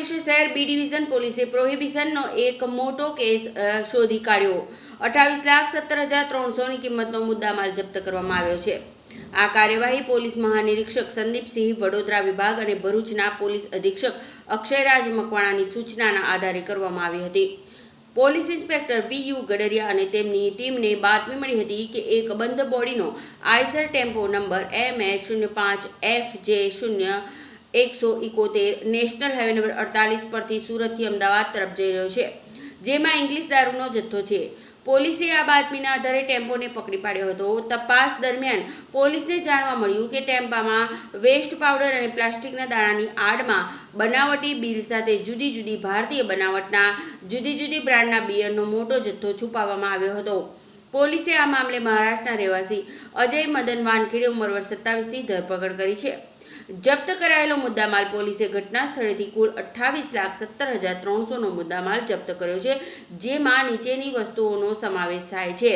અંકલેશ્વર શહેર B division પોલીસે પ્રોહિબિશનનો એક મોટો કેસ શોધી કાઢ્યો। 28,17,300ની કિંમતનો મુદ્દામાલ જપ્ત કરવામાં આવ્યો છે। આ કાર્યવાહી પોલીસ મહાનિરીક્ષક સંદીપસિંહ વડોદરા વિભાગ અને ભરૂચના પોલીસ અધિક્ષક અક્ષયરાજ મકવાણાની સૂચનાના આધારે કરવામાં આવી હતી। Police inspector વી.યુ. ગડરિયા અને તેમની ટીમને બાતમી મળી હતી કે એક બંધ બોડીનો Eicher tempo number MH05FJ0171 national highway number 48 પરથી સુરતથી અમદાવાદ તરફ જઈ રહ્યો છે, જેમાં ઇંગ્લિશ દારૂનો જથ્થો છે। પોલીસે આ બાતમીના આધારે ટેમ્પોને પકડી પાડ્યો હતો। તપાસ દરમિયાન પોલીસને જાણવા મળ્યું કે ટેમ્પામાં વેસ્ટ પાવડર અને પ્લાસ્ટિકના દાણાની આડમાં બનાવટી બિલ સાથે જુદી જુદી ભારતીય બનાવટના જુદી બ્રાન્ડના બિયરનો મોટો જથ્થો છુપાવવામાં આવ્યો હતો। પોલીસે આ મામલે મહારાષ્ટ્રના રહેવાસી અજય મદન વાનખેડે ઉંમર વર્ષ 27ની ધરપકડ કરી છે। જપ્ત કરાયેલો મુદ્દામાલ પોલીસે ઘટના સ્થળેથી કુલ 28,17,300નો મુદ્દામાલ જપ્ત કર્યો છે, જેમાં નીચેની વસ્તુઓનો સમાવેશ થાય છે: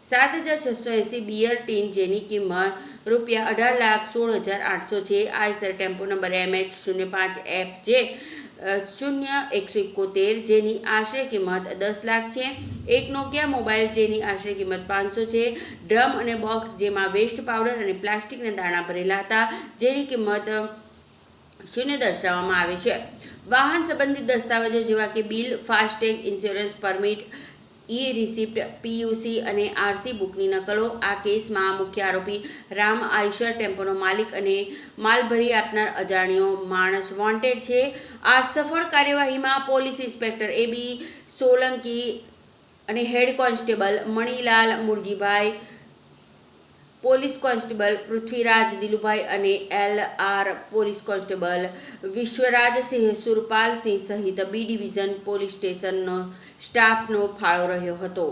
7,680 બિયર ટીન જેની કિંમત ₹18,16,800 છે, આઈસર ટેમ્પો નંબર MH05FJ0171 જેની આશરે કિંમત 10 લાખ છે, એક નોકિયા મોબાઈલ જેની આશરે કિંમત 500 છે, ડ્રમ અને બોક્સ જેમાં વેસ્ટ પાવડર અને પ્લાસ્ટિકના દાણા ભરેલા હતા જેની કિંમત 0 દર્શાવવામાં આવે છે। વાહન સંબંધિત દસ્તાવેજો જેવા કે bill, FASTag, insurance, permit, e-receipt, PUC અને આરસી બુકની નકલો। આ કેસમાં મુખ્ય આરોપી રામ આઈસર ટેમ્પોનો માલિક અને માલ ભરી આપનાર અજાણ્યો માણસ વોન્ટેડ છે। આ સફળ કાર્યવાહીમાં પોલીસ ઇન્સ્પેક્ટર એ.બી. સોલંકી અને head constable Manilal Murjibhai, police constable Prithviraj Dilubhai અને L R. Police constable Vishwarajsinh Surpalsinh સહિત બી ડિવિઝન પોલીસ સ્ટેશનનો સ્ટાફનો ફાળો રહ્યો હતો।